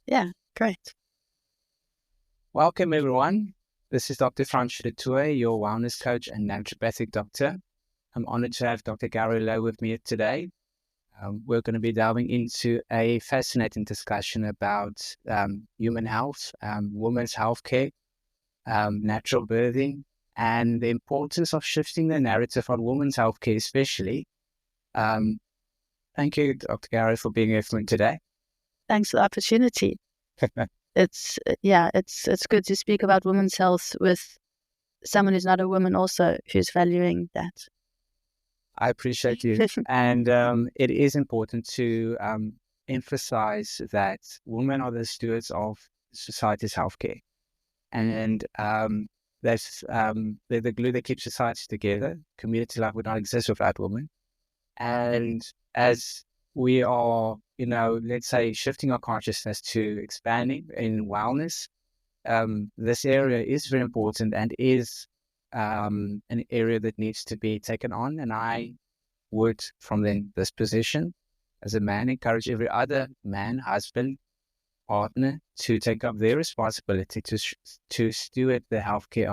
Yeah, great. Welcome, everyone. This is Dr. Francois du Toit, your wellness coach and naturopathic doctor. I'm honored to have Dr. Gauri Lowe with me today. We're going to be delving into a fascinating discussion about human health, women's healthcare, natural birthing, and the importance of shifting the narrative on women's healthcare, especially. Um, Thank you, Dr. Gauri, for being here for me today. Thanks for the opportunity. It's good to speak about women's health with someone who's not a woman also who's valuing that. I appreciate you. And it is important to emphasize that women are the stewards of society's healthcare. And they're the glue that keeps society together. Community life would not exist without women. And as we are, let's say, shifting our consciousness to expanding in wellness, this area is very important and is an area that needs to be taken on. And I would, from this position as a man, encourage every other man, husband, partner to take up their responsibility to steward the healthcare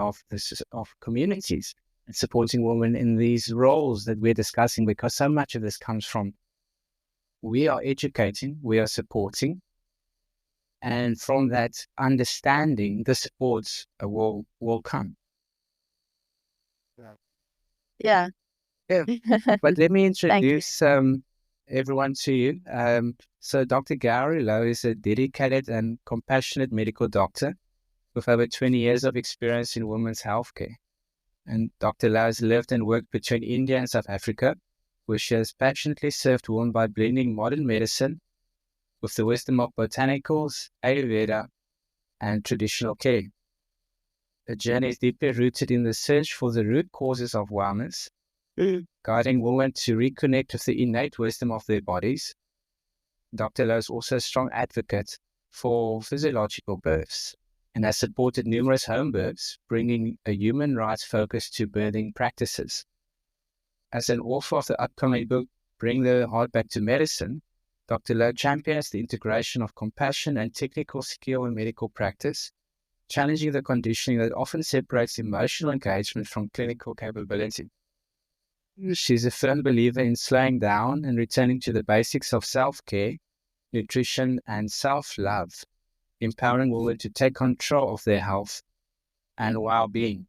of communities and supporting women in these roles that we're discussing, because so much of this comes from we are educating, we are supporting, and from that understanding, the supports will come. Yeah. But let me introduce everyone to you. So Dr. Gauri Lowe is a dedicated and compassionate medical doctor with over 20 years of experience in women's healthcare. And Dr. Lowe has lived and worked between India and South Africa, where she has passionately served women by blending modern medicine with the wisdom of botanicals, Ayurveda, and traditional care. The journey is deeply rooted in the search for the root causes of wellness, guiding women to reconnect with the innate wisdom of their bodies. Dr. Lowe is also a strong advocate for physiological births and has supported numerous home births, bringing a human rights focus to birthing practices. As an author of the upcoming book, Bring the Heart Back to Medicine, Dr. Lowe champions the integration of compassion and technical skill in medical practice, challenging the conditioning that often separates emotional engagement from clinical capability. She's a firm believer in slowing down and returning to the basics of self-care, nutrition, and self-love, empowering women to take control of their health and well-being.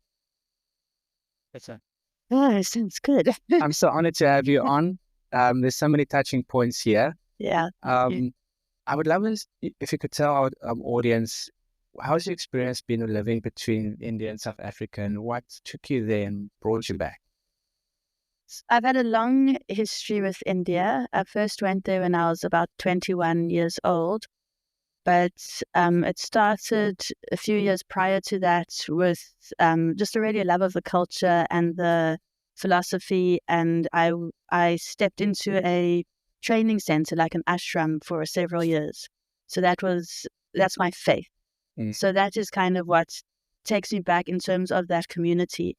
Oh, sounds good. I'm so honored to have you on. There's so many touching points here. Yeah. I would love if you could tell our audience, how's your experience been living between India and South Africa, and what took you there and brought you back? I've had a long history with India. I first went there when I was about 21 years old, but it started a few years prior to that with just already a love of the culture and the philosophy. And I stepped into a training center, like an ashram, for several years. So that's my faith. So that is kind of what takes me back in terms of that community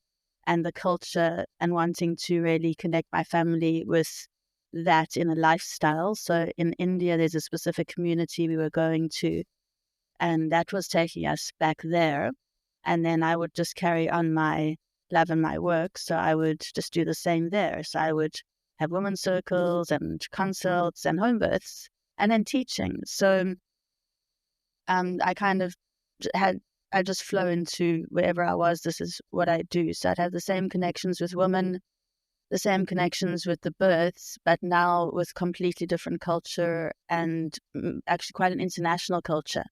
and the culture and wanting to really connect my family with that in a lifestyle. So in India, there's a specific community we were going to, and that was taking us back there. And then I would just carry on my love and my work. So I would just do the same there. So I would have women's circles and consults and home births and then teaching. So I kind of I just flow into wherever I was. This is what I do. So I'd have the same connections with women, the same connections with the births, but now with completely different culture and actually quite an international culture.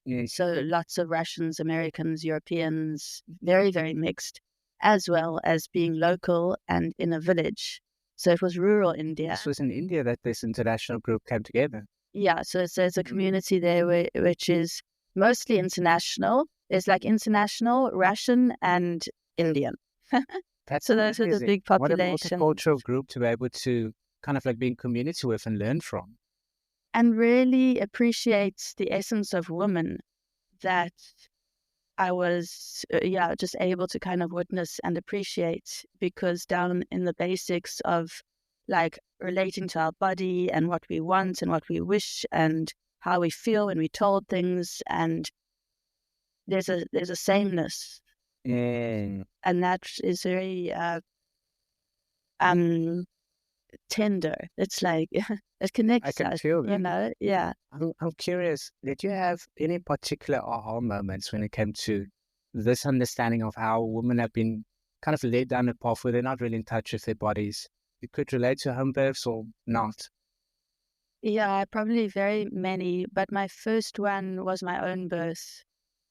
Yes. So lots of Russians, Americans, Europeans, very, very mixed, as well as being local and in a village. So it was rural India. This was in India that this international group came together. Yeah, so there's a community there which is mostly international. There's like international, Russian, and Indian. So those are the big populations. What a multicultural group to be able to kind of like be in community with and learn from. And really appreciate the essence of women that I was, just able to kind of witness and appreciate, because down in the basics of like relating to our body and what we want and what we wish and how we feel when we told things, and there's a sameness, and that is very tender. It's like it connects I can us, feel that. Yeah. I'm curious, did you have any particular aha moments when it came to this understanding of how women have been kind of led down a path where they're not really in touch with their bodies? You could relate to home births or not? Yeah, probably very many, but my first one was my own birth.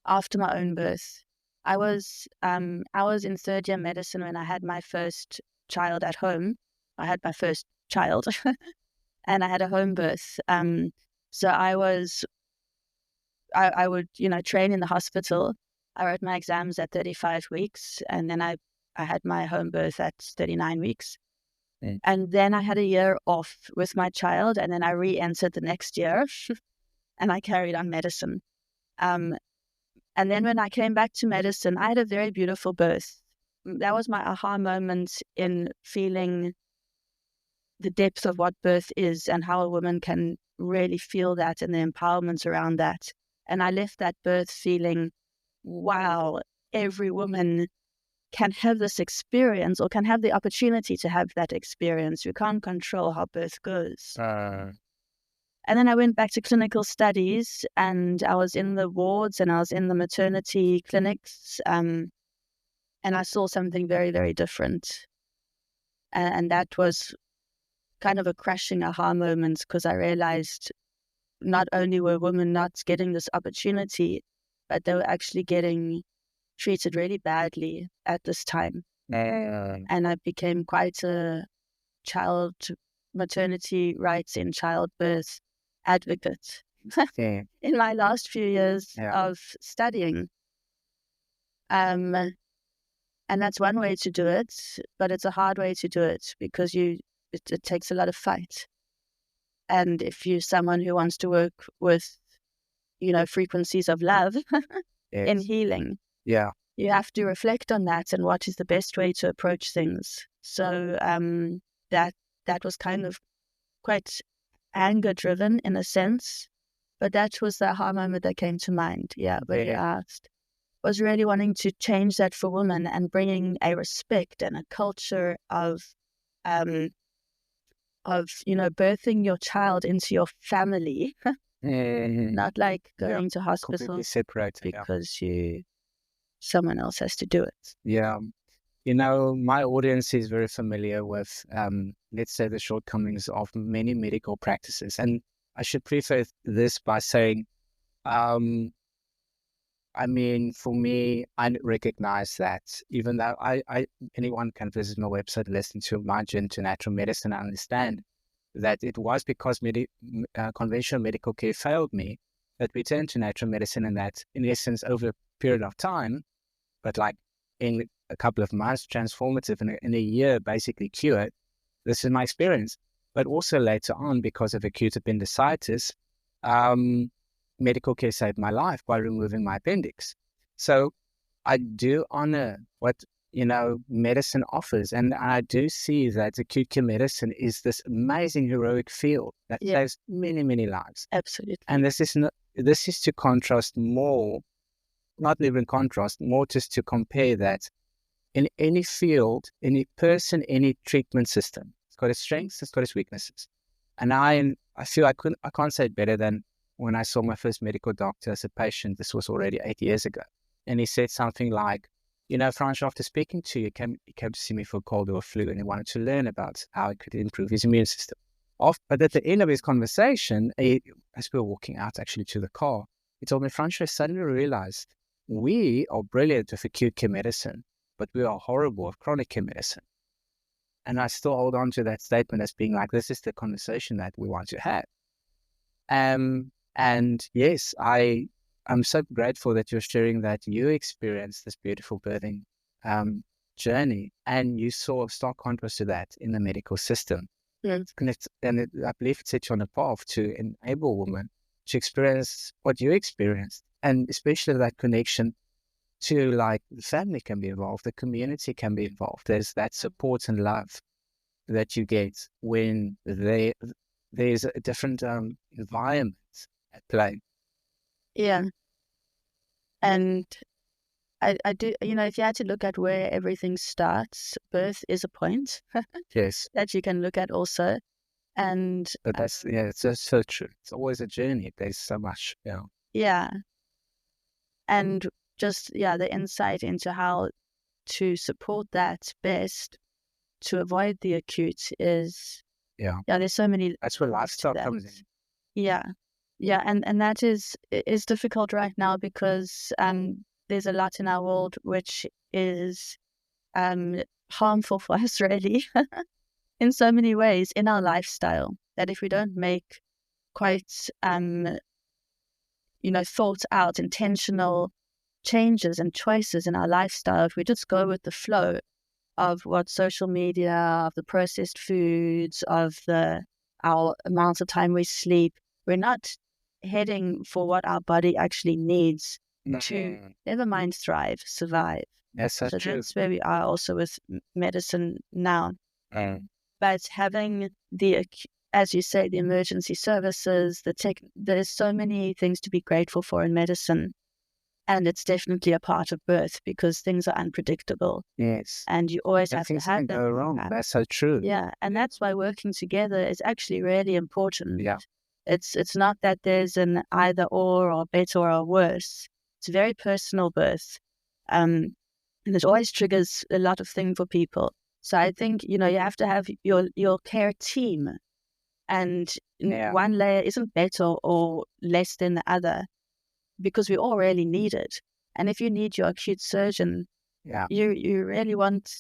After my own birth, I was in third year medicine when I had my first child at home. I had my first child, and I had a home birth. So I would train in the hospital. I wrote my exams at 35 weeks, and then I had my home birth at 39 weeks. And then I had a year off with my child, and then I re-entered the next year, and I carried on medicine. And then when I came back to medicine, I had a very beautiful birth. That was my aha moment in feeling the depth of what birth is and how a woman can really feel that and the empowerment around that. And I left that birth feeling, wow, every woman can have this experience or can have the opportunity to have that experience. You can't control how birth goes. And then I went back to clinical studies, and I was in the wards and I was in the maternity clinics, and I saw something very, very different. And that was kind of a crashing aha moment, because I realized not only were women not getting this opportunity, but they were actually getting treated really badly at this time. And I became quite a maternity rights in childbirth advocate in my last few years of studying. And that's one way to do it, but it's a hard way to do it, because it takes a lot of fight. And if you're someone who wants to work with, frequencies of love in healing, you have to reflect on that and what is the best way to approach things. So that was kind of quite anger driven in a sense, but that was the aha moment that came to mind. Yeah, but you asked, was really wanting to change that for women and bringing a respect and a culture of birthing your child into your family, not like going to hospital because someone else has to do it. Yeah. My audience is very familiar with, let's say, the shortcomings of many medical practices. And I should preface this by saying, for me, I recognize that even though anyone can visit my website, listen to my journey to natural medicine, I understand that it was because conventional medical care failed me that we turned to natural medicine, and that, in essence, over a period of time, but like in a couple of months, transformative, in a year, basically cured. This is my experience. But also later on, because of acute appendicitis, medical care saved my life by removing my appendix. So I do honor what, medicine offers. And I do see that acute care medicine is this amazing, heroic field that saves many, many lives. Absolutely. And this is to contrast more, not live in contrast, more just to compare that in any field, any person, any treatment system, it's got its strengths, it's got its weaknesses. And I feel I can't say it better than when I saw my first medical doctor as a patient. This was already 8 years ago. And he said something like, Francois, after speaking to you, he came to see me for a cold or a flu, and he wanted to learn about how he could improve his immune system. But at the end of his conversation, as we were walking out actually to the car, he told me, Francois, I suddenly realized we are brilliant with acute care medicine, but we are horrible with chronic care medicine. And I still hold on to that statement as being like, this is the conversation that we want to have. And yes, I'm so grateful that you're sharing that you experienced this beautiful birthing journey, and you saw a stark contrast to that in the medical system. Yes. And I believe it set you on a path to enable women to experience what you experienced, and especially that connection to, like, the family can be involved, the community can be involved. There's that support and love that you get when there's a different environment at play. Yeah. And I do, if you had to look at where everything starts, birth is a point Yes. that you can look at also. And But it's just so true. It's always a journey. There's so much, yeah. And just, the insight into how to support that best to avoid the acute is, there's so many. That's where lifestyle comes in. Yeah. Yeah. And that is difficult right now because there's a lot in our world which is harmful for us, really, in so many ways in our lifestyle, that if we don't make quite, thought out, intentional changes and choices in our lifestyle, if we just go with the flow of what social media, of the processed foods, of our amounts of time we sleep, we're not heading for what our body actually needs to, never mind thrive, survive. So true. That's where we are also with medicine now. But having as you say, the emergency services, there's so many things to be grateful for in medicine. And it's definitely a part of birth because things are unpredictable. Yes. And you always have to have go wrong. That's so true. Yeah. And that's why working together is actually really important. Yeah. It's not that there's an either or better or worse. It's a very personal birth. And it always triggers a lot of things for people. So I think, you have to have your care team, and one layer isn't better or less than the other because we all really need it. And if you need your acute surgeon, you really want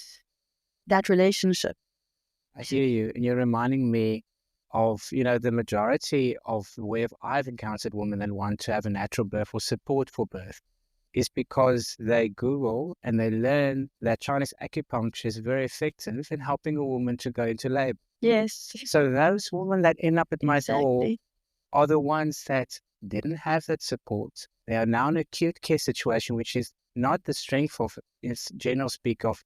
that relationship. I hear you. And you're reminding me of, the majority of where I've encountered women that want to have a natural birth or support for birth is because they Google and they learn that Chinese acupuncture is very effective in helping a woman to go into labor. Yes. So those women that end up at my door are the ones that didn't have that support. They are now in an acute care situation, which is not the strength of, in general speak of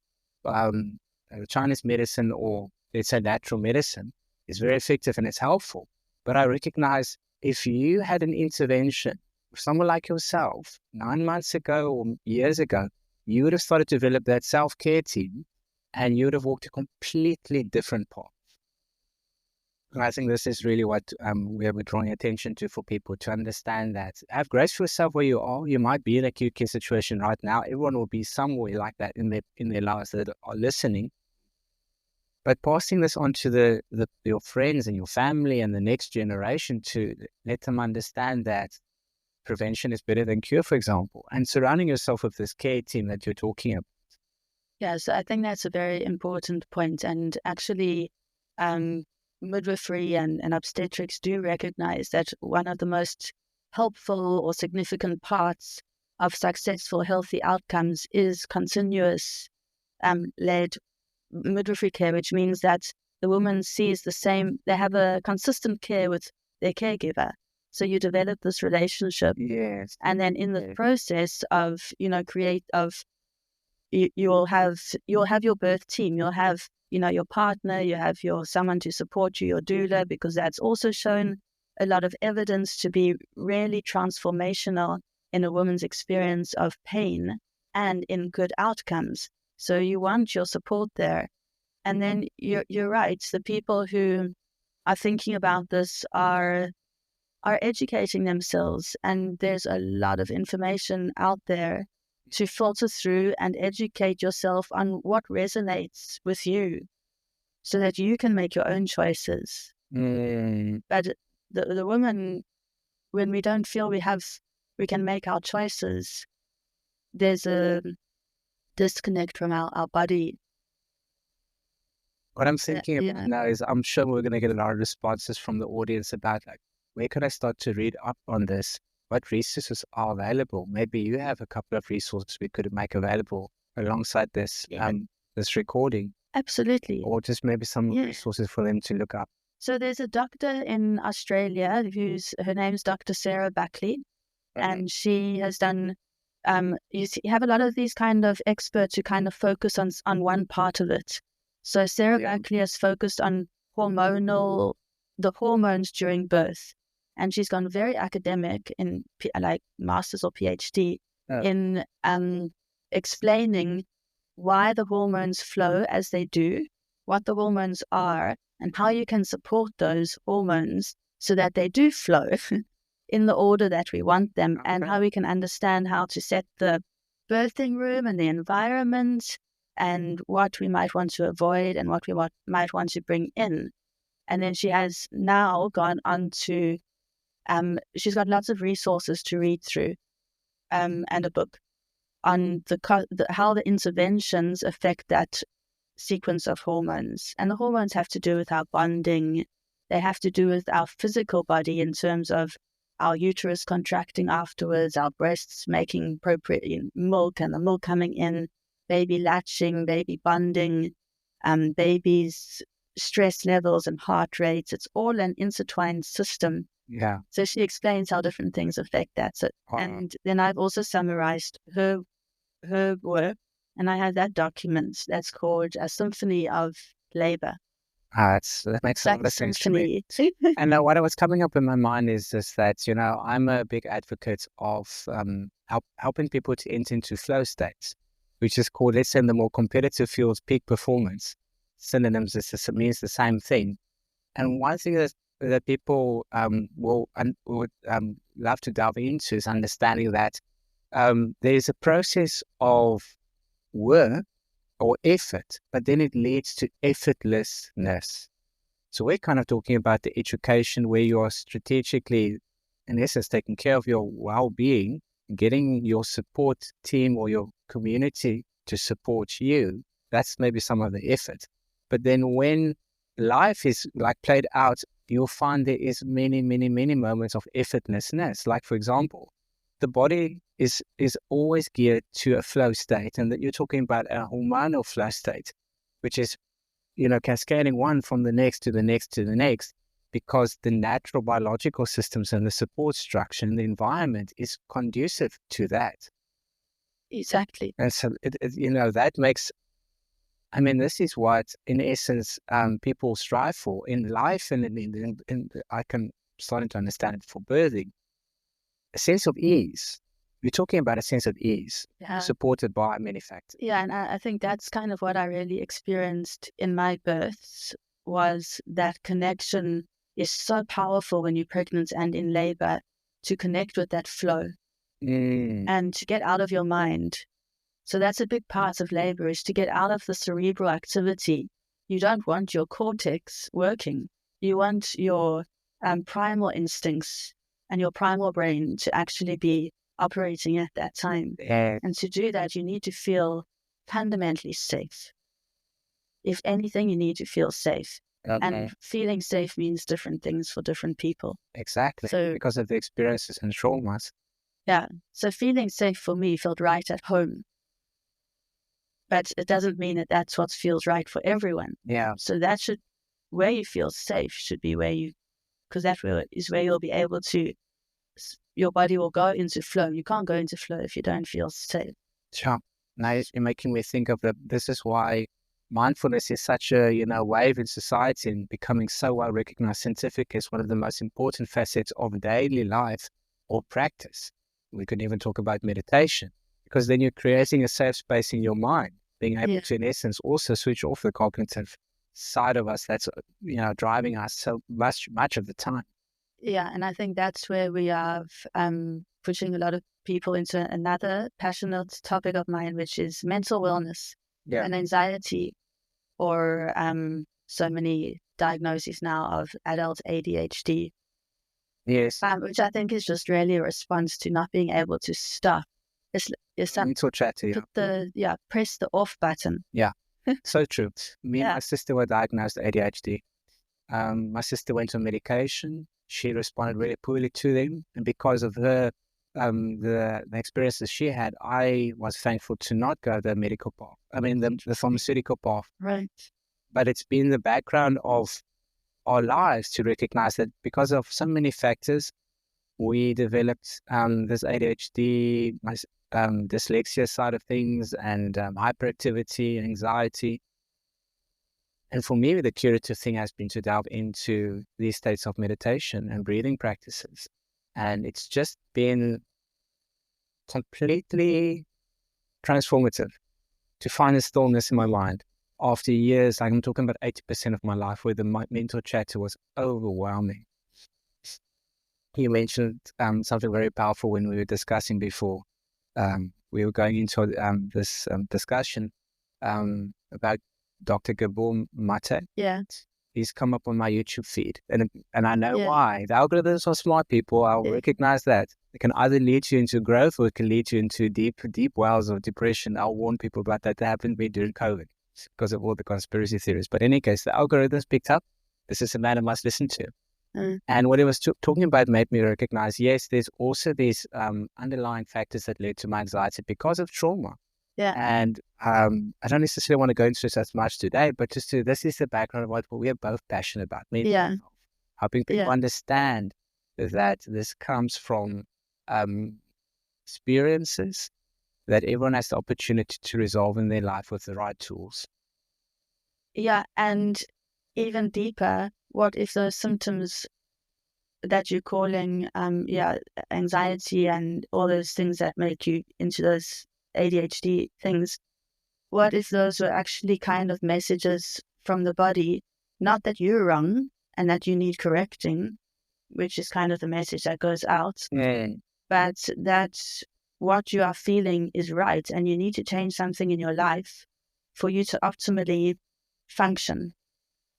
Chinese medicine, or let's say natural medicine is very effective and it's helpful. But I recognize if you had an intervention with someone like yourself 9 months ago or years ago, you would have started to develop that self-care team and you would have walked a completely different path. And I think this is really what we're drawing attention to for people to understand that. Have grace for yourself where you are. You might be in an acute care situation right now. Everyone will be somewhere like that in their lives that are listening. But passing this on to your friends and your family and the next generation to let them understand that prevention is better than cure, for example, and surrounding yourself with this care team that you're talking about. Yes, I think that's a very important point. And actually, midwifery and obstetrics do recognize that one of the most helpful or significant parts of successful healthy outcomes is continuous led midwifery care, which means that the woman sees they have a consistent care with their caregiver. So you develop this relationship. Yes. And then in the process of, you'll have your birth team, you'll have, your partner, you have someone to support you, your doula, because that's also shown a lot of evidence to be really transformational in a woman's experience of pain and in good outcomes. So you want your support there. And then you're right. The people who are thinking about this are educating themselves, and there's a lot of information out there to filter through and educate yourself on what resonates with you so that you can make your own choices. But the woman, when we don't feel we can make our choices, there's a disconnect from our body. What I'm thinking about now is I'm sure we're going to get a lot of responses from the audience about where can I start to read up on this? What resources are available? Maybe you have a couple of resources we could make available alongside this this recording. Absolutely. Or just maybe some resources for them to look up. So there's a doctor in Australia her name's Dr. Sarah Buckley, and she has done. You have a lot of these kind of experts who kind of focus on one part of it. So Sarah Buckley has focused on the hormones during birth. and she's gone very academic in like master's or PhD in explaining why the hormones flow as they do, what the hormones are, and how you can support those hormones so that they do flow in the order that we want them, and how we can understand how to set the birthing room and the environment and what we might want to avoid and what we might want to bring in. And then she has now gone on to, she's got lots of resources to read through, and a book on how the interventions affect that sequence of hormones. And the hormones have to do with our bonding. They have to do with our physical body in terms of our uterus contracting afterwards, our breasts making appropriate milk and the milk coming in, baby latching, baby bonding, babies' stress levels and heart rates. It's all an intertwined system. Yeah. So she explains how different things affect that. So, and then I've also summarized her work, and I have that document that's called A Symphony of Labor. That makes a lot of sense to me. And what was coming up in my mind is that, I'm a big advocate of helping people to enter into flow states, which is called, let's say in the more competitive fields, peak performance. Synonyms, it means the same thing. And one thing that people would love to delve into is understanding that there's a process of work or effort, but then it leads to effortlessness. So we're kind of talking about the education where you are strategically, in essence, taking care of your well-being, getting your support team or your community to support you. That's maybe some of the effort. But then when life is like played out, you'll find there is many, many, many moments of effortlessness. Like, for example, the body is always geared to a flow state, and that you're talking about a hormonal flow state, which is, cascading one from the next to the next to the next, because the natural biological systems and the support structure and the environment is conducive to that. Exactly. And so, that makes, this is what, in essence, people strive for in life, and I can starting to understand it for birthing. A sense of ease. We're talking about a sense of ease, supported by many factors. Yeah, and I think that's kind of what I really experienced in my births, was that connection is so powerful when you're pregnant and in labor, to connect with that flow and to get out of your mind. So that's a big part of labor, is to get out of the cerebral activity. You don't want your cortex working. You want your primal instincts and your primal brain to actually be operating at that time. And to do that, you need to feel fundamentally safe. If anything, you need to feel safe. And feeling safe means different things for different people. Exactly. So, because of the experiences and traumas. Yeah. So feeling safe for me felt right at home. But it doesn't mean that that's what feels right for everyone. Yeah. So where you feel safe should be because that is where you'll be able to, your body will go into flow. You can't go into flow if you don't feel safe. Sure. Now you're making me think of this is why mindfulness is such a, wave in society and becoming so well recognized scientific as one of the most important facets of daily life or practice. We could even talk about meditation, because then you're creating a safe space in your mind, being able to, in essence, also switch off the cognitive side of us that's, driving us so much of the time. Yeah, and I think that's where we are pushing a lot of people into another passionate topic of mine, which is mental wellness and anxiety, or so many diagnoses now of adult ADHD. Yes. Which I think is just really a response to not being able to stop. It's mental chatter, press the off button. Yeah, so true. Me and my sister were diagnosed with ADHD. My sister went on medication. She responded really poorly to them, and because of her, the experiences she had, I was thankful to not go the medical path. The pharmaceutical path. Right. But it's been the background of our lives to recognize that because of so many factors, we developed this ADHD, dyslexia side of things, and hyperactivity, anxiety. And for me, the curative thing has been to delve into these states of meditation and breathing practices. And it's just been completely transformative to find a stillness in my mind. After years, I'm talking about 80% of my life where the mental chatter was overwhelming. You mentioned something very powerful when we were discussing before. We were going into this discussion about Dr. Gabor Mate. Yeah. He's come up on my YouTube feed, and I know why. The algorithms are smart, people. I'll recognize that. It can either lead you into growth or it can lead you into deep wells of depression. I'll warn people about that. That happened to me during COVID because of all the conspiracy theories. But in any case, the algorithms picked up, this is a man I must listen to. And what he was talking about made me recognize, yes, there's also these underlying factors that led to my anxiety because of trauma. Yeah. And I don't necessarily want to go into this as much today, but just this is the background of what we are both passionate about. Mental health, helping people understand that this comes from experiences that everyone has the opportunity to resolve in their life with the right tools. Yeah, and even deeper, what if those symptoms that you're calling anxiety and all those things that make you into those ADHD things, what if those were actually kind of messages from the body, not that you're wrong and that you need correcting, which is kind of the message that goes out, but that what you are feeling is right and you need to change something in your life for you to optimally function.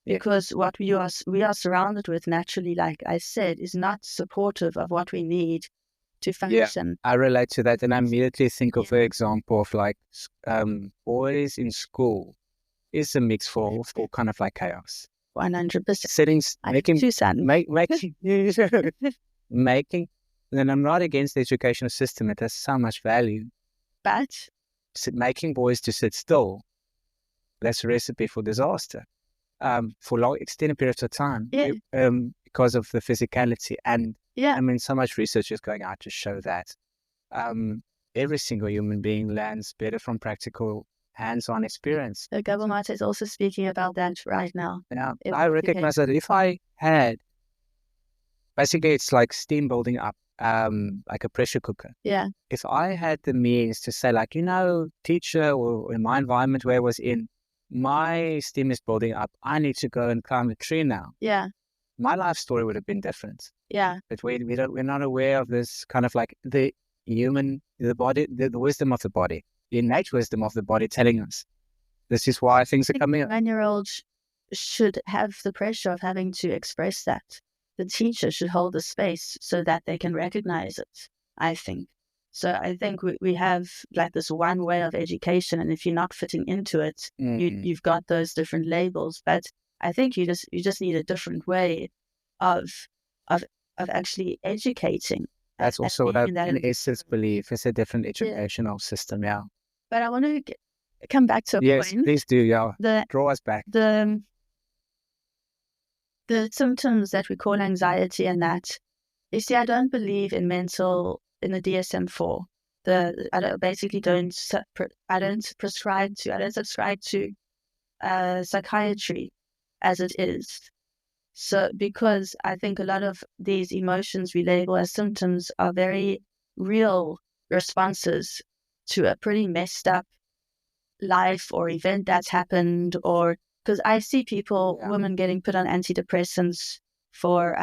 Because what we are surrounded with naturally, like I said, is not supportive of what we need to function. I relate to that, and I immediately think of the example of like boys in school is a mix for kind of like chaos. 100%. Settings making. And I'm not against the educational system; it has so much value. But making boys to sit still, that's a recipe for disaster. For long extended periods of time, because of the physicality. And I mean, so much research is going out to show that every single human being learns better from practical hands-on experience. The government is also speaking about that right now. Yeah, I recognize that if I had, basically it's like steam building up, like a pressure cooker. Yeah. If I had the means to say, like, teacher, or in my environment where I was in, my steam is building up, I need to go and climb a tree now. Yeah. My life story would have been different. Yeah. But we're not aware of this kind of like the body, the wisdom of the body, the innate wisdom of the body telling us this is why things are coming up. 9-year-olds should have the pressure of having to express that. The teacher should hold the space so that they can recognize it, I think. So I think we have like this one way of education, and if you're not fitting into it, you've got those different labels. But I think you just need a different way of actually educating. That's also what in essence believe. It's a different educational system, yeah. But I want to come back to a point. Yes, please do, yeah. Draw us back. The symptoms that we call anxiety and that, you see, I don't believe in the DSM-4. I don't subscribe to psychiatry as it is. So because I think a lot of these emotions we label as symptoms are very real responses to a pretty messed up life or event that's happened, or because I see women getting put on antidepressants for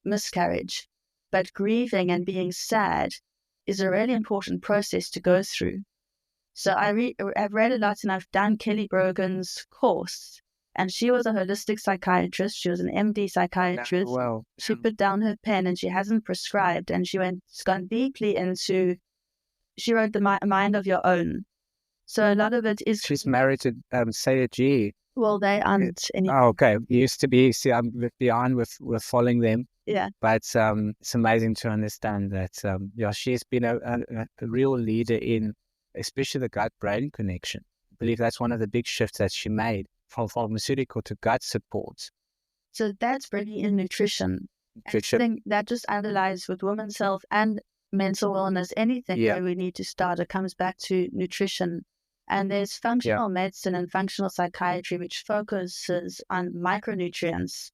miscarriage. But grieving and being sad is a really important process to go through. So I've read a lot, and I've done Kelly Brogan's course, and she was a holistic psychiatrist. She was an MD psychiatrist. Wow. She put down her pen and she hasn't prescribed, and she's gone deeply into, she wrote The Mind of Your Own. So a lot of it is... She's married to Sayed G. Well, they aren't anymore. Oh, okay. Used to be. See, I'm behind with following them. Yeah. But it's amazing to understand that, she's been a real leader in, especially the gut-brain connection. I believe that's one of the big shifts that she made from pharmaceutical to gut support. So that's bringing in nutrition. I think that just underlies with women's health and mental wellness, anything where we need to start, it comes back to nutrition And there's functional medicine and functional psychiatry, which focuses on micronutrients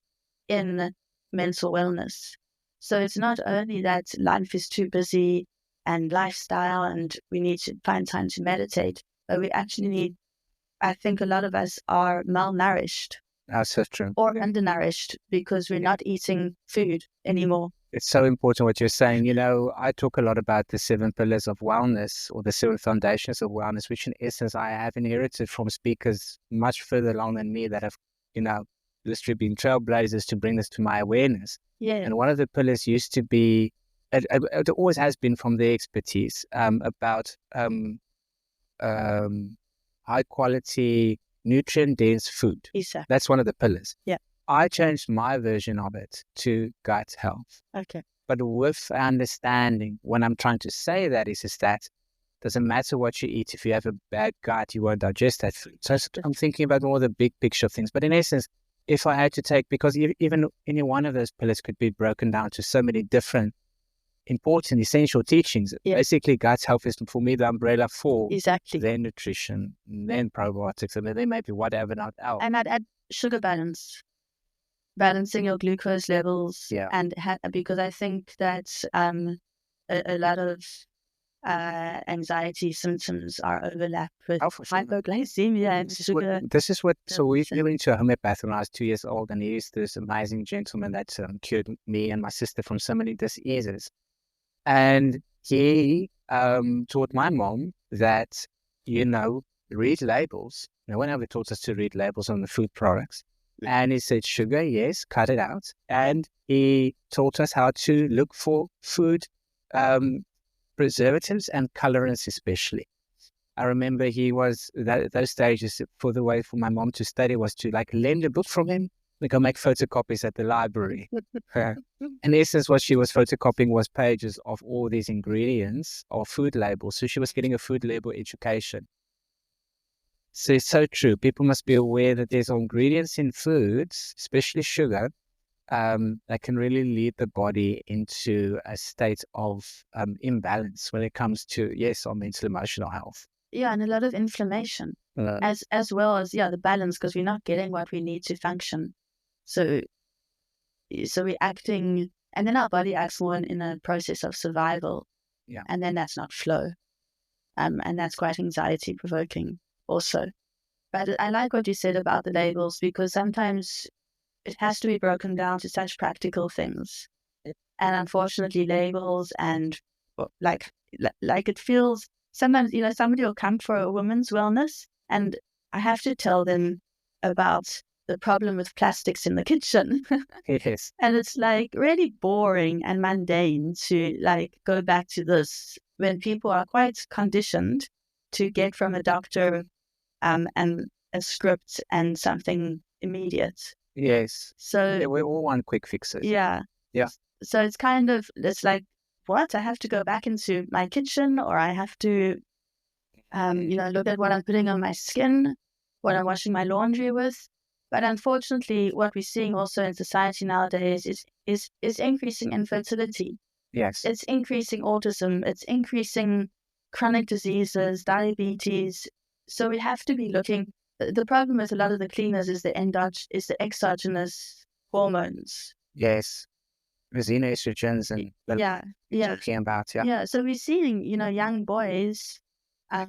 in mental wellness. So it's not only that life is too busy and lifestyle and we need to find time to meditate, but we actually need, I think a lot of us are malnourished. That's so true. Or undernourished because we're not eating food anymore. It's so important what you're saying. You know, I talk a lot about the 7 pillars of wellness or the 7 foundations of wellness, which in essence I have inherited from speakers much further along than me that have, you know, literally been trailblazers to bring this to my awareness. Yeah. And one of the pillars used to be, it always has been from their expertise, about high quality, nutrient dense food. Exactly. That's one of the pillars. Yeah. I changed my version of it to gut health. Okay. But with understanding, when I'm trying to say that is that doesn't matter what you eat. If you have a bad gut, you won't digest that food. So I'm thinking about more the big picture of things. But in essence, if I had to take, because even any one of those pillars could be broken down to so many different important, essential teachings. Yeah. Basically, gut health is for me the umbrella for exactly then nutrition, then probiotics, and then maybe whatever not else. And I'd add sugar balance. Balancing your glucose levels, and because I think that a lot of anxiety symptoms are overlapped with hypoglycemia and sugar. This is what. So we went to a homeopath when I was 2 years old, and he used this amazing gentleman that cured me and my sister from so many diseases. And he taught my mom that, you know, read labels. No one ever taught us to read labels on the food products. And he said, sugar, yes, cut it out. And he taught us how to look for food preservatives and colorants especially. I remember he was, those stages for the way for my mom to study was to like lend a book from him, like go make photocopies at the library. In essence, what she was photocopying was pages of all these ingredients or food labels. So she was getting a food label education. So it's so true. People must be aware that there's ingredients in foods, especially sugar, that can really lead the body into a state of imbalance when it comes to, yes, our mental, emotional health. Yeah, and a lot of inflammation, as well as, the balance, because we're not getting what we need to function. So we're acting, and then our body acts more in a process of survival. Yeah. And then that's not flow. And that's quite anxiety provoking also. But I like what you said about the labels, because sometimes it has to be broken down to such practical things. And unfortunately, labels and like it feels sometimes, somebody will come for a woman's wellness and I have to tell them about the problem with plastics in the kitchen. Yes. And it's like really boring and mundane to like go back to this when people are quite conditioned to get from a doctor and a script and something immediate. Yes. So we all want quick fixes. Yeah. Yeah. So it's like, what? I have to go back into my kitchen, or I have to, look at what I'm putting on my skin, what I'm washing my laundry with. But unfortunately, what we're seeing also in society nowadays is increasing infertility. Yes. It's increasing autism. It's increasing chronic diseases, diabetes. So we have to be looking. The problem with a lot of the cleaners is the exogenous hormones. Yes. The xenoestrogens and talking about, Yeah, so we're seeing, young boys.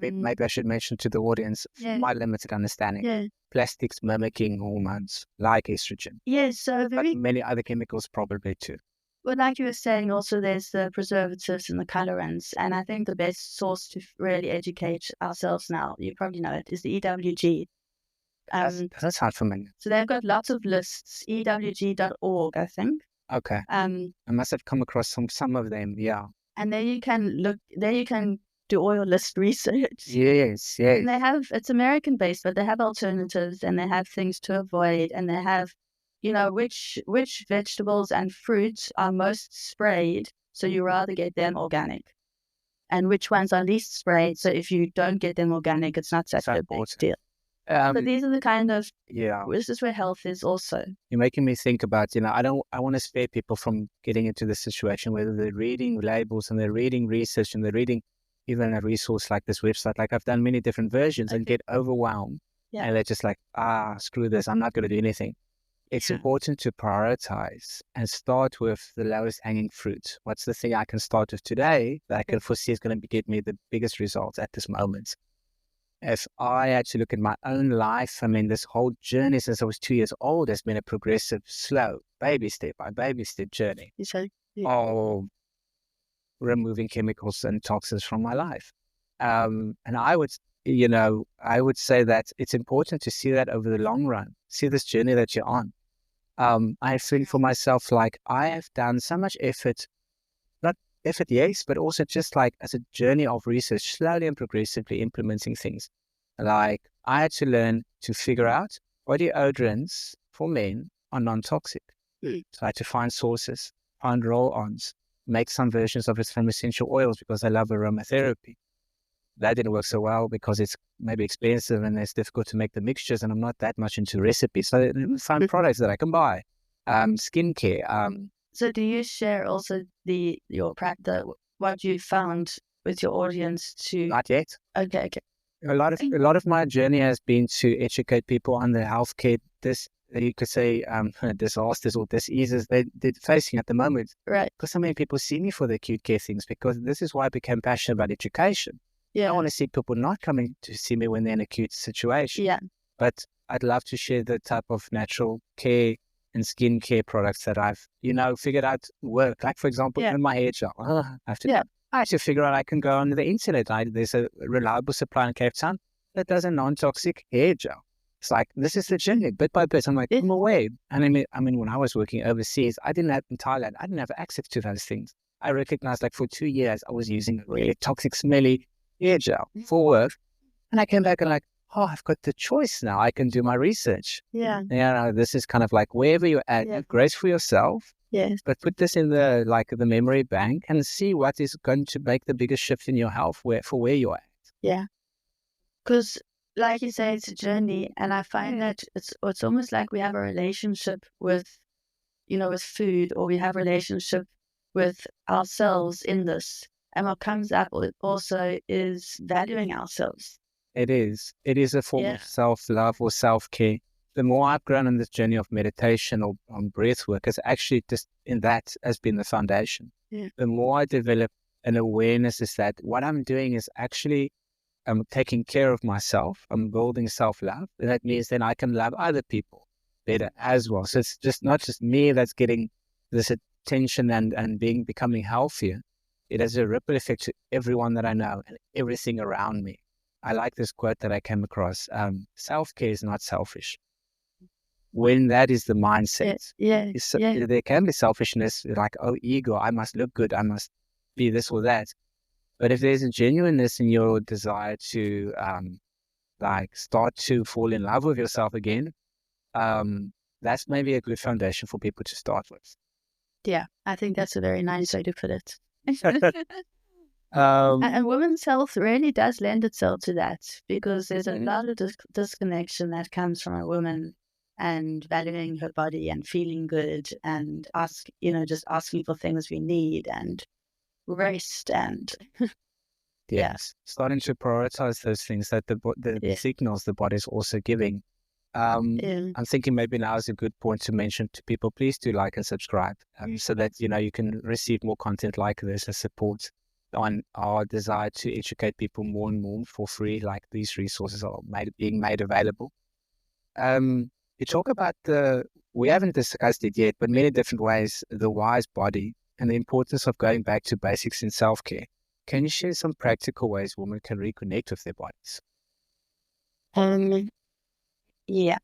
Maybe I should mention to the audience, my limited understanding, plastics mimicking hormones like estrogen. Yes, but many other chemicals probably too. Well, like you were saying, also there's the preservatives and the colorants, and I think the best source to really educate ourselves now, you probably know it, is the EWG. That's hard for me. So they've got lots of lists, ewg.org, I think. Okay. I must have come across some of them, yeah. And there you can do all your list research. Yes. And it's American based, but they have alternatives and they have things to avoid, and they have, which vegetables and fruits are most sprayed, so you rather get them organic, and which ones are least sprayed, so if you don't get them organic, it's not such a big deal. So these are the kind of, this is where health is also. You're making me think about, I want to spare people from getting into the situation where they're reading labels and they're reading research and they're reading, even a resource like this website, like I've done many different versions and get overwhelmed. Yeah. And they're just like, screw this, I'm not going to do anything. It's important to prioritize and start with the lowest hanging fruit. What's the thing I can start with today that I can foresee is going to get me the biggest results at this moment? If I actually look at my own life, I mean, this whole journey since I was 2 years old has been a progressive, slow, baby step by baby step journey of removing chemicals and toxins from my life. And I would say that it's important to see that over the long run, see this journey that you're on. I feel for myself, like I have done so much effort, not effort, yes, but also just like as a journey of research, slowly and progressively implementing things. Like I had to learn to figure out what deodorants for men are non-toxic. So I had to find sources, find roll-ons, make some versions of it from essential oils because I love aromatherapy. That didn't work so well because it's maybe expensive and it's difficult to make the mixtures, and I'm not that much into recipes. So I find products that I can buy. Skincare. So do you share also your practice, what you found with your audience to? Not yet. Okay. A lot of my journey has been to educate people on the healthcare, you could say, disasters or diseases they're facing at the moment. Right. Because so many people see me for the acute care things, because this is why I became passionate about education. I want to see people not coming to see me when they're in an acute situation. Yeah. But I'd love to share the type of natural care and skincare products that I've, figured out work. Like, for example, in my hair gel. I have to figure out I can go on the internet. There's a reliable supply in Cape Town that does a non-toxic hair gel. It's like, this is the journey, bit by bit. I'm like, I'm away. And I mean, when I was working overseas, in Thailand, I didn't have access to those things. I recognized, like, for 2 years, I was using a really toxic, smelly hair gel for work. And I came back and like, I've got the choice now. I can do my research. Yeah. This is kind of like wherever you're at, grace for yourself. Yes. But put this in the memory bank and see what is going to make the biggest shift in your health for where you're at. Yeah. Because like you say, it's a journey. And I find that it's almost like we have a relationship with food, or we have a relationship with ourselves in this. And what comes up also is valuing ourselves. It is. It is a form of self-love or self-care. The more I've grown on this journey of meditation or on breath work, it's actually just in that has been the foundation. Yeah. The more I develop an awareness is that what I'm doing is actually I'm taking care of myself. I'm building self-love. And that means then I can love other people better as well. So it's just not just me that's getting this attention and becoming healthier. It has a ripple effect to everyone that I know and everything around me. I like this quote that I came across. Self-care is not selfish. When that is the mindset, there can be selfishness, like, ego, I must look good, I must be this or that. But if there's a genuineness in your desire to start to fall in love with yourself again, that's maybe a good foundation for people to start with. Yeah, I think that's a very nice way to put it. And women's health really does lend itself to that, because there's a lot of disconnection that comes from a woman and valuing her body and feeling good and just asking for things we need and rest and starting to prioritize those things that the signals the body's also giving. I'm thinking maybe now is a good point to mention to people, please do like and subscribe so that you can receive more content like this as support on our desire to educate people more and more for free, like these resources are being made available. You talk about we haven't discussed it yet, but many different ways, the wise body and the importance of going back to basics in self-care. Can you share some practical ways women can reconnect with their bodies? Yeah.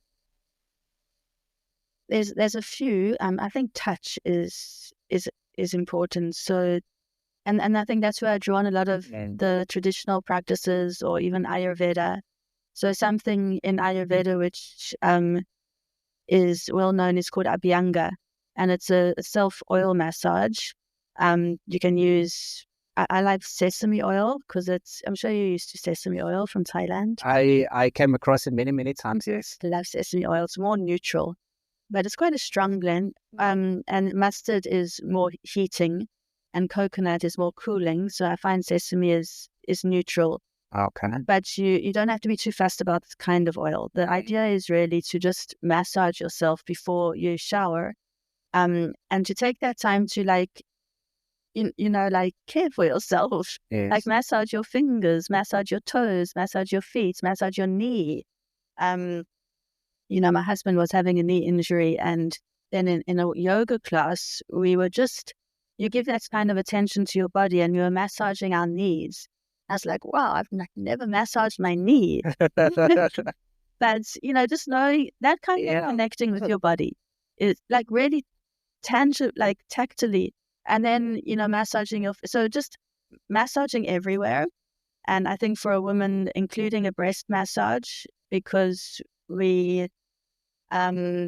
There's a few. I think touch is important. So, and I think that's where I draw on a lot of the traditional practices, or even Ayurveda. So something in Ayurveda which is well known is called Abhyanga, and it's a self-oil massage. You can use, I like sesame oil because I'm sure you're used to sesame oil from Thailand. I came across it many, many times, yes. I love sesame oil. It's more neutral, but it's quite a strong blend. And mustard is more heating and coconut is more cooling. So I find sesame is is neutral. Okay. But you don't have to be too fussed about the kind of oil. The idea is really to just massage yourself before you shower, and to take that time to like care for yourself. Yes. Like massage your fingers, massage your toes, massage your feet, massage your knee. My husband was having a knee injury, and then in a yoga class, you give that kind of attention to your body, and we were massaging our knees. I was like, wow, I've never massaged my knee. But, just knowing that kind of connecting with your body is like really tangible, like tactily. And then, massaging so just massaging everywhere. And I think for a woman, including a breast massage, because we have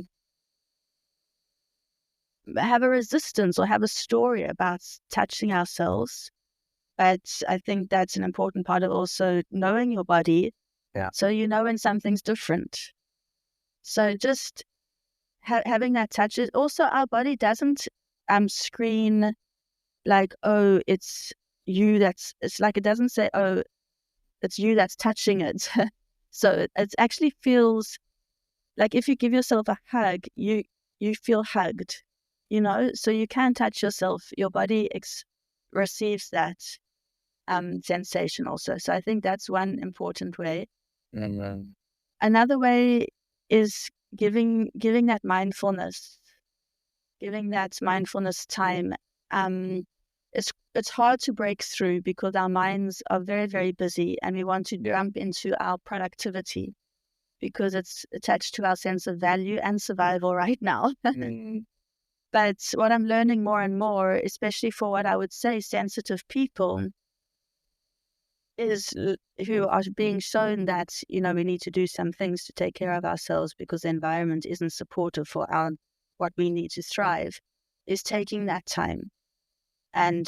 a resistance or have a story about touching ourselves. But I think that's an important part of also knowing your body. Yeah. So you know when something's different. So just having that touch. Also, our body doesn't screen like, oh, it's you it's like it doesn't say, oh, it's you that's touching it. So it actually feels like if you give yourself a hug, you feel hugged, so you can touch yourself. Your body receives that sensation also. So I think that's one important way. Mm-hmm. Another way is giving that mindfulness time. It's hard to break through because our minds are very, very busy, and we want to jump into our productivity because it's attached to our sense of value and survival right now. But what I'm learning more and more, especially for what I would say sensitive people, is who are being shown that, we need to do some things to take care of ourselves because the environment isn't supportive for what we need to thrive, is taking that time. And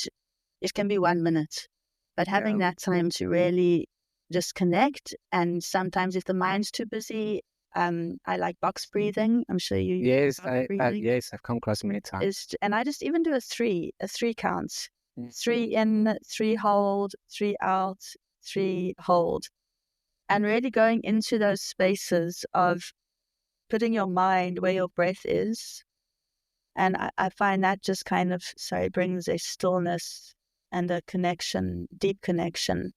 it can be 1 minute, but having that time to really just connect. And sometimes if the mind's too busy, I like box breathing. I'm sure you yes, I've come across many times. And I just even do a three counts. 3 in, 3 hold, 3 out, 3 hold. And really going into those spaces of putting your mind where your breath is. And I find that just kind of, brings a stillness and a connection, deep connection.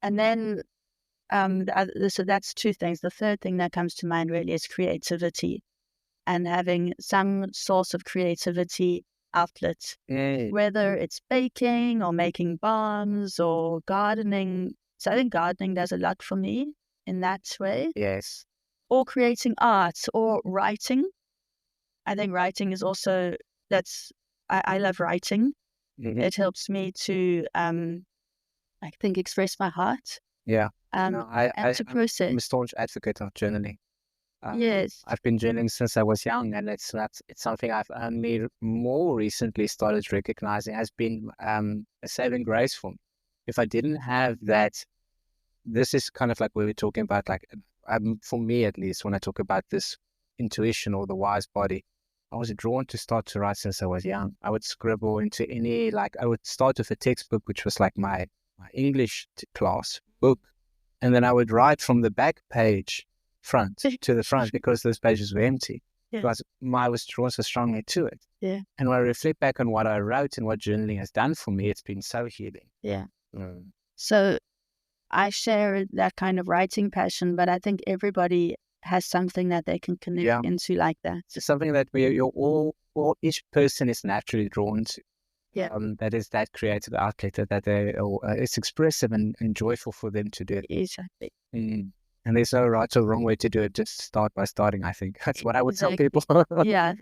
And then, so that's 2 things. The third thing that comes to mind really is creativity, and having some source of creativity outlet, whether it's baking or making balms or gardening. So I think gardening does a lot for me in that way. Yes. Or creating art or writing. I think writing is also, I love writing. Mm-hmm. It helps me to, I think, express my heart. Yeah. And to process. I'm a staunch advocate of journaling. Yes. I've been journaling since I was young, and it's something I've only more recently started recognizing has been a saving grace for me. If I didn't have that, this is kind of like we were talking about, like for me at least, when I talk about this intuition or the wise body, I was drawn to start to write since I was young. I would scribble into I would start with a textbook, which was like my English class book, and then I would write from the back page front to the front because those pages were empty. Yeah. Because I was drawn so strongly to it. Yeah. And when I reflect back on what I wrote and what journaling has done for me, it's been so healing. Yeah. So I share that kind of writing passion, but I think everybody has something that they can connect into like that. It's something that each person is naturally drawn to. Yeah. That is that creative outlet that it's expressive and joyful for them to do. Exactly. And there's no right or wrong way to do it. Just start by starting, I think. That's what I would tell people. Yeah.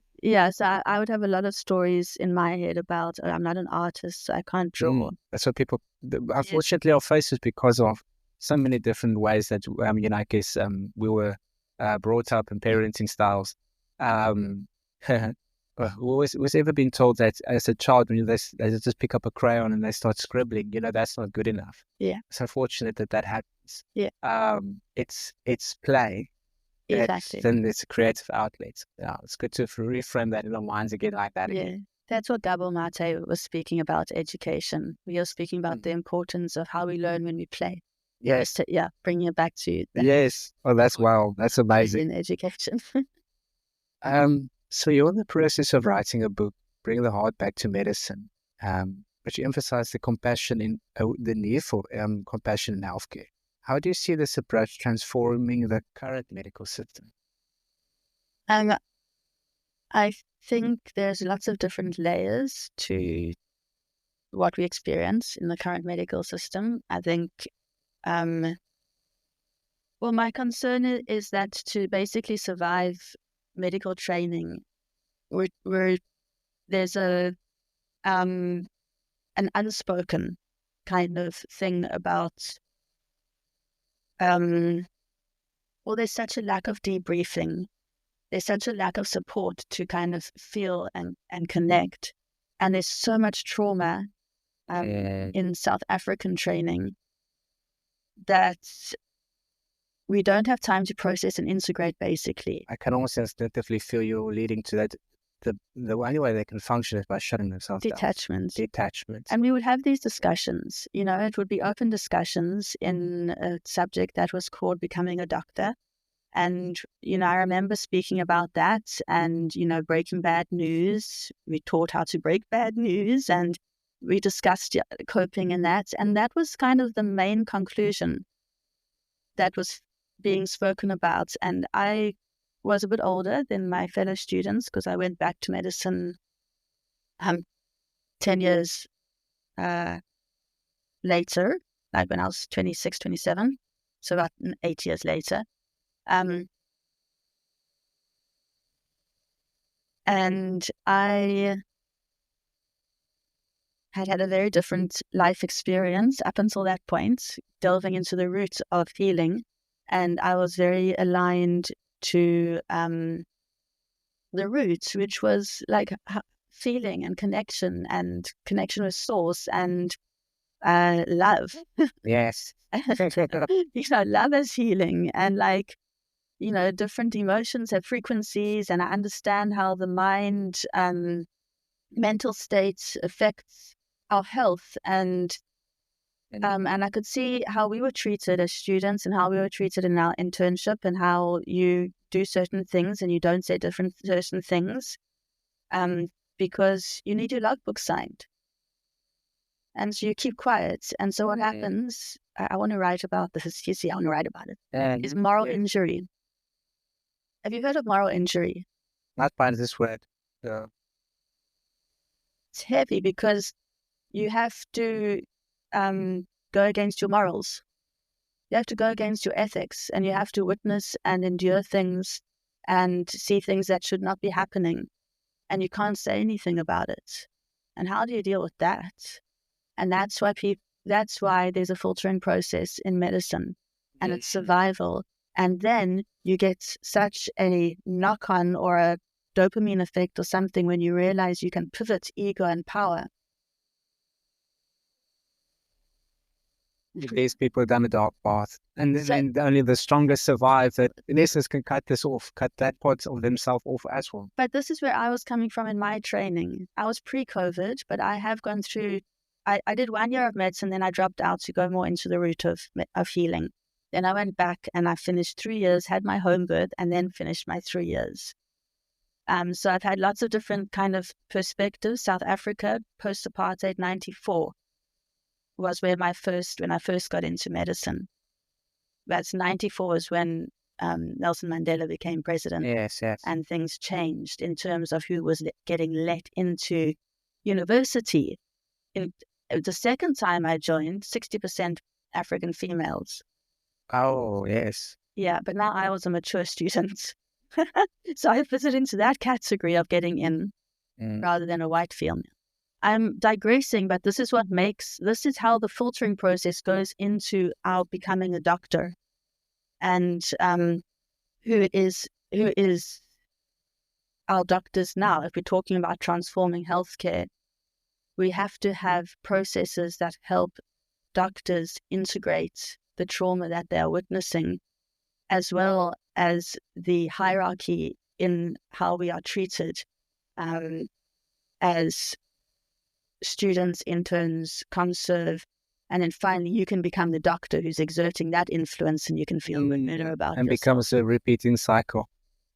So I would have a lot of stories in my head about, I'm not an artist, so I can't draw. That's what people, unfortunately, our faces because of so many different ways that, I guess we were brought up in parenting styles. Who's ever been told that as a child, when they just pick up a crayon and they start scribbling, that's not good enough. Yeah. It's unfortunate that happens. Yeah. It's play. Exactly. Then it's a creative outlet. Yeah. It's good to reframe that in our minds again like that. Yeah. Again. That's what Gabor Mate was speaking about, education. We are speaking about the importance of how we learn when we play. Yes. Bringing it back to that. Yes. Oh, that's wow. That's amazing. In education. So you're in the process of writing a book, Bring the Heart Back to Medicine. But you emphasize the compassion the need for compassion in healthcare. How do you see this approach transforming the current medical system? I think there's lots of different layers to what we experience in the current medical system. I think, my concern is that to basically survive medical training, there's an unspoken kind of thing about, there's such a lack of debriefing. There's such a lack of support to kind of feel and connect. And there's so much trauma in South African training that we don't have time to process and integrate, basically. I can almost instinctively feel you're leading to that. The only way they can function is by shutting themselves down. Detachment. And we would have these discussions. It would be open discussions in a subject that was called Becoming a Doctor. And, I remember speaking about that and, breaking bad news. We taught how to break bad news and we discussed coping in that. And that was kind of the main conclusion that was being spoken about. And I was a bit older than my fellow students because I went back to medicine 10 years later, like when I was 26, 27. So about 8 years later. And I had a very different life experience up until that point, delving into the roots of healing. And I was very aligned to the roots, which was like feeling and connection with source and love. Yes. Love is healing, and different emotions have frequencies, and I understand how the mind, mental states affects our health, and I could see how we were treated as students and how we were treated in our internship, and how you do certain things and you don't say certain things, because you need your logbook signed, and so you keep quiet. And so what happens? I want to write about this. You see, I want to write about it. Is moral injury. Have you heard of moral injury? Not by this word. No. It's heavy because you have to go against your morals. You have to go against your ethics, and you have to witness and endure things and see things that should not be happening. And you can't say anything about it. And how do you deal with that? And that's why there's a filtering process in medicine, and it's survival. And then you get such a knock-on or a dopamine effect or something when you realize you can pivot ego and power. These people down the dark path, and then only the strongest survive. That in essence can cut that part of themselves off as well. But this is where I was coming from in my training. I was pre-COVID, but I have gone through. I did 1 year of medicine, then I dropped out to go more into the root of healing. Then I went back and I finished 3 years, had my home birth, and then finished my 3 years. So I've had lots of different kind of perspectives. South Africa, post-apartheid, 94 was when I first got into medicine. That's 94 was when Nelson Mandela became president. Yes. And things changed in terms of who was getting let into university. The second time I joined, 60% African females. Oh, yes. Yeah, but now I was a mature student. So I fitted into that category of getting in rather than a white female. I'm digressing, but this is how the filtering process goes into our becoming a doctor. And who is our doctors now? If we're talking about transforming healthcare, we have to have processes that help doctors integrate the trauma that they are witnessing, as well as the hierarchy in how we are treated. And as students, interns, come serve, and then finally you can become the doctor who's exerting that influence, and you can feel better about and yourself. becomes a repeating cycle.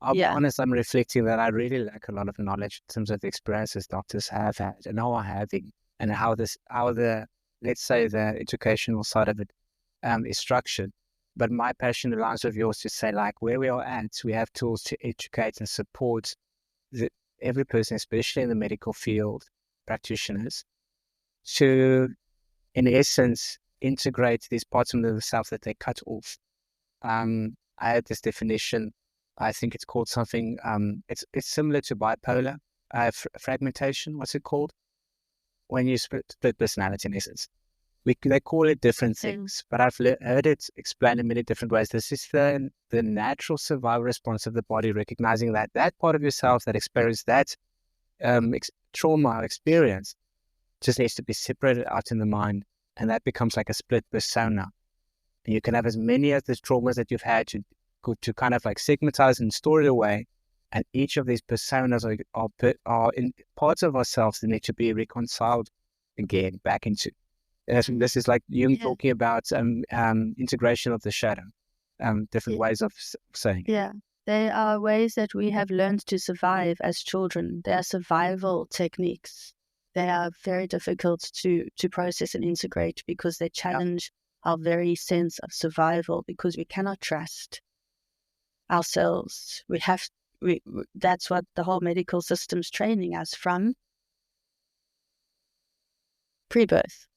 I'll be honest, I'm reflecting that I really lack a lot of knowledge in terms of the experiences doctors have had and are having, and how the, let's say, the educational side of it is structured. But my passion aligns with yours to say, like, where we are at, we have tools to educate and support every person, especially in the medical field, practitioners, to, in essence, integrate these parts of themselves that they cut off. I had this definition. I think it's called something. It's similar to bipolar fragmentation. What's it called? When you split personality, in essence. They call it different things, but I've heard it explained in many different ways. This is the natural survival response of the body, recognizing that part of yourself that experienced that trauma experience just needs to be separated out in the mind, and that becomes like a split persona. And you can have as many of the traumas that you've had to kind of like segmentize and store it away, and each of these personas are in parts of ourselves that need to be reconciled again back into. This is like Jung talking about integration of the shadow, different ways of saying it. Yeah, there are ways that we have learned to survive as children. They are survival techniques. They are very difficult to process and integrate because they challenge our very sense of survival, because we cannot trust ourselves. That's what the whole medical system's training us from pre-birth.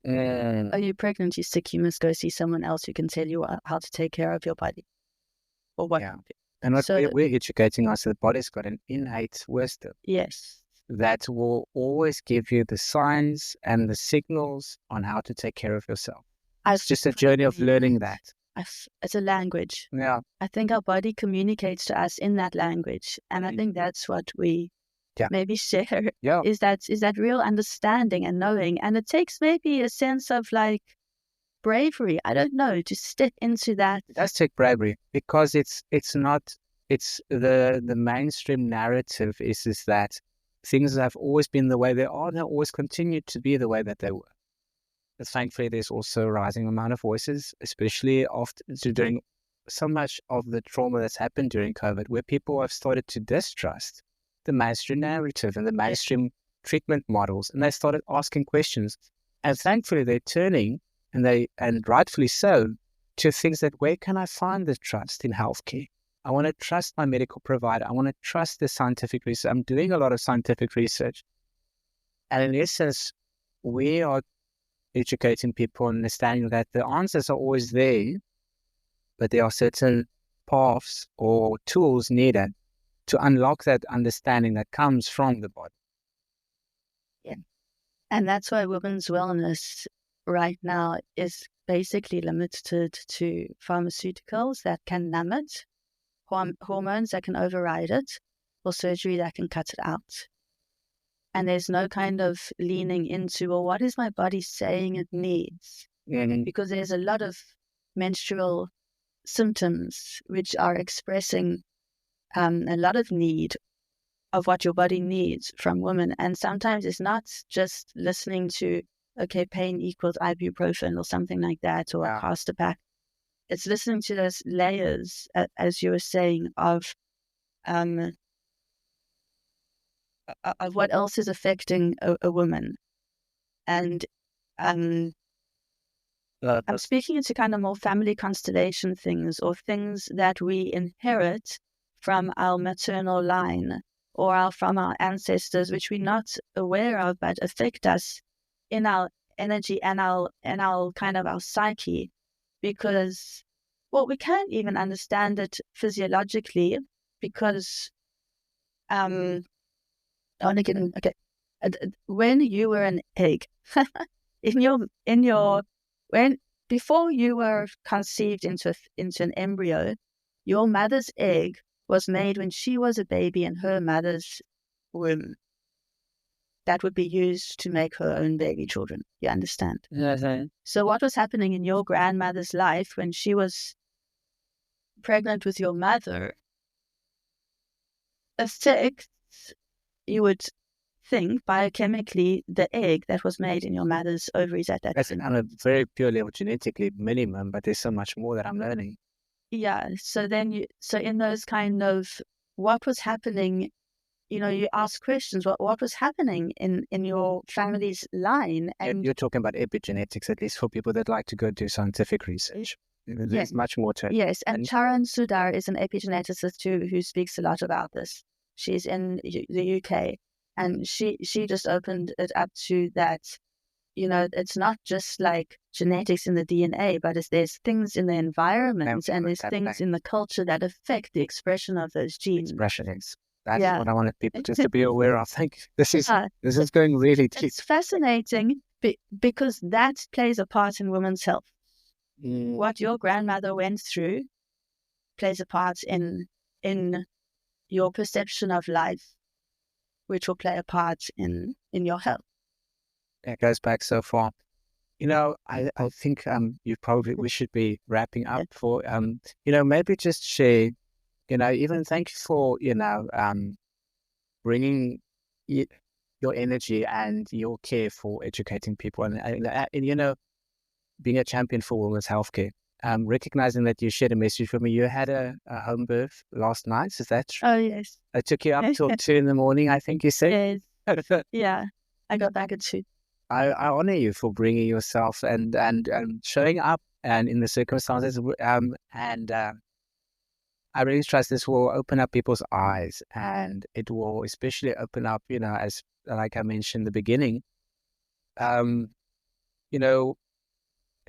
Are you pregnant? You're sick. You must go see someone else who can tell you how to take care of your body, or what. Yeah. And what we're educating us, the body's got an innate wisdom. Yes. That will always give you the signs and the signals on how to take care of yourself. It's just a journey of learning that. It's a language. Yeah. I think our body communicates to us in that language, and I think that's what we maybe share. Yeah. Is that real understanding and knowing, and it takes maybe a sense of like bravery. I don't know, to step into that. It does take bravery, because it's the mainstream narrative is that things have always been the way they are. They'll always continue to be the way that they were. But thankfully, there's also a rising amount of voices, especially after during so much of the trauma that's happened during COVID, where people have started to distrust the mainstream narrative and the mainstream treatment models, and they started asking questions. And thankfully, they're turning, and rightfully so, to things that, where can I find the trust in healthcare? I want to trust my medical provider. I want to trust the scientific research. I'm doing a lot of scientific research. And in essence, we are educating people, understanding that the answers are always there, but there are certain paths or tools needed to unlock that understanding that comes from the body. Yeah. And that's why women's wellness right now is basically limited to pharmaceuticals that can numb it, hormones that can override it, or surgery that can cut it out. And there's no kind of leaning into, well, what is my body saying it needs? Because there's a lot of menstrual symptoms which are expressing a lot of need of what your body needs from women. And sometimes it's not just listening to, okay, pain equals ibuprofen or something like that, or a caster pack. It's listening to those layers, as you were saying, of what else is affecting a woman. And I'm speaking into kind of more family constellation things, or things that we inherit from our maternal line or from our ancestors, which we're not aware of, but affect us in our energy and our kind of our psyche, because, well, we can't even understand it physiologically, because when you were an egg, before you were conceived into an embryo, your mother's egg was made when she was a baby in her mother's womb. That would be used to make her own baby children. You understand? Mm-hmm. So what was happening in your grandmother's life when she was pregnant with your mother affects, you would think biochemically the egg that was made in your mother's ovaries at that That's time. on a very pure level, genetically minimum, but there's so much more that I'm learning. Yeah. So then so in those kind of what was happening, you ask questions, what was happening in your family's line? And you're talking about epigenetics, at least for people that like to go do scientific research. There's much more to it. Yes, and Charan Sudar is an epigeneticist too, who speaks a lot about this. She's in the UK, and she just opened it up to that. It's not just like genetics in the DNA, but there's things in the environment and there's things in the culture that affect the expression of those genes. Expressions. That's what I wanted people just to be aware of. Thank you. This is going really deep. It's fascinating because that plays a part in women's health. What your grandmother went through plays a part in your perception of life, which will play a part in your health. It goes back so far. I think we should be wrapping up for maybe just share, even thank you for bringing your energy and your care for educating people and being a champion for women's healthcare. Recognizing that you shared a message with me. You had a home birth last night, is that true? Oh, yes. It took you up till 2 a.m, I think you said? Yes. Yeah, I got back at 2. I honor you for bringing yourself and showing up and in the circumstances. I really trust this will open up people's eyes, and it will especially open up, as like I mentioned in the beginning, in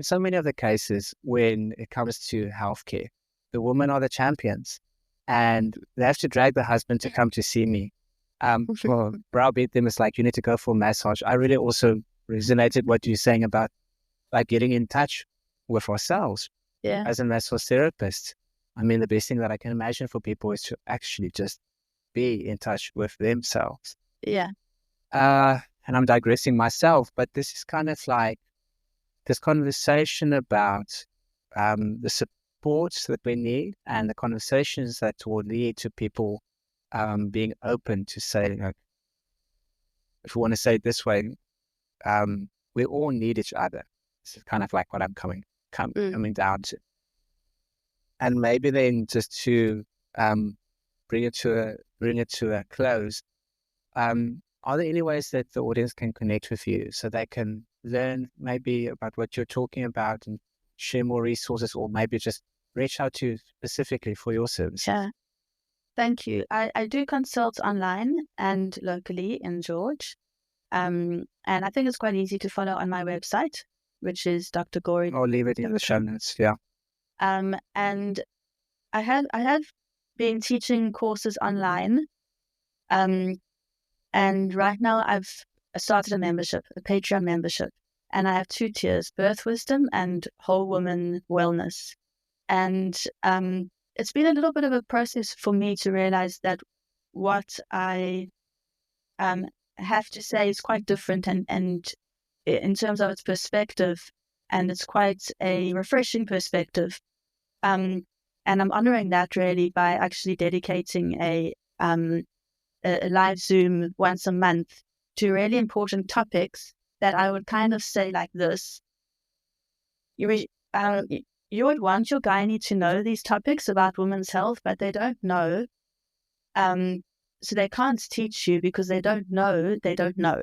so many of the cases when it comes to healthcare, the women are the champions, and they have to drag the husband to come to see me. Browbeat them. It's like, you need to go for a massage. I really also resonated what you're saying about like getting in touch with ourselves. Yeah. As a massage therapist, I mean, the best thing that I can imagine for people is to actually just be in touch with themselves. Yeah. And I'm digressing myself, but this is kind of like this conversation about the supports that we need and the conversations that will lead to people being open to say, if we want to say it this way, we all need each other. This is kind of like what I'm coming down to. And maybe then just to bring it to a close, are there any ways that the audience can connect with you so they can learn maybe about what you're talking about and share more resources, or maybe just reach out to you specifically for your services? Yeah. Thank you. I do consult online and locally in George. And I think it's quite easy to follow on my website, which is Dr. Gauri. I'll leave it in the show notes. Yeah. And I have been teaching courses online. And right now I've started a membership, a Patreon membership, and I have 2 tiers: birth wisdom and whole woman wellness. And it's been a little bit of a process for me to realize that what I have to say is quite different and in terms of its perspective, and it's quite a refreshing perspective. And I'm honoring that really by actually dedicating a live Zoom once a month to really important topics that I would kind of say like this. You would want your gynae to know these topics about women's health, but they don't know. So they can't teach you because they don't know. They don't know.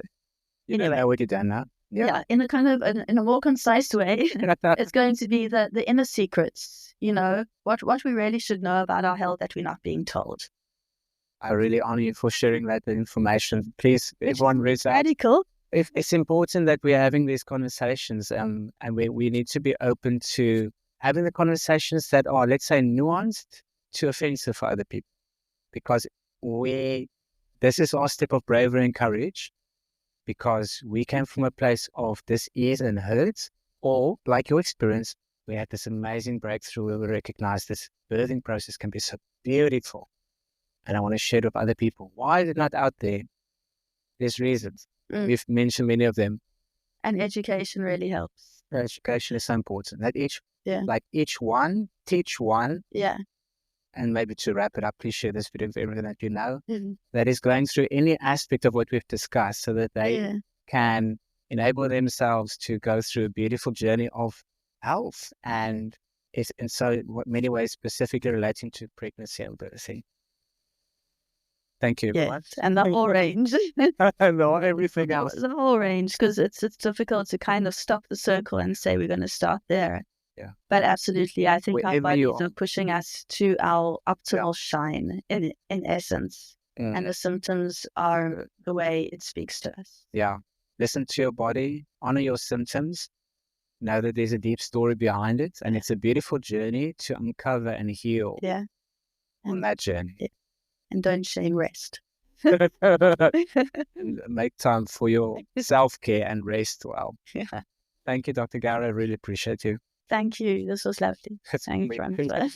You know what you've done now. Yeah, in a kind of in a more concise way, it's going to be the inner secrets. What we really should know about our health that we're not being told. I really honor you for sharing that information. Please, everyone reads that. Radical. It's important that we're having these conversations, and we need to be open to having the conversations that are, let's say, nuanced to offensive for other people, because this is our step of bravery and courage, because we came from a place of dis-ease and hurt, or like your experience, we had this amazing breakthrough where we recognized this birthing process can be so beautiful. And I want to share it with other people. Why is it not out there? There's reasons. We've mentioned many of them. And education really helps. Education is so important. That each one, teach one. Yeah. and maybe to wrap it up, please share this video with everyone that you know Mm-hmm. that is going through any aspect of what we've discussed, so that they can enable themselves to go through a beautiful journey of health, and it's in so many ways specifically relating to pregnancy and birthing. Thank you. Yes, and the whole range. And everything else. The whole range, because it's difficult to kind of stop the circle and say we're going to start there. Yeah. But absolutely, I think our Wherever you bodies are pushing us to our optimal shine in essence. Mm. And the symptoms are the way it speaks to us. Yeah. Listen to your body, honor your symptoms, know that there's a deep story behind it, and it's a beautiful journey to uncover and heal on that journey. Yeah. And don't shame rest. And make time for your self-care and rest well. Yeah. Thank you, Dr. Gauri. I really appreciate you. Thank you. This was lovely. Thanks, Francois.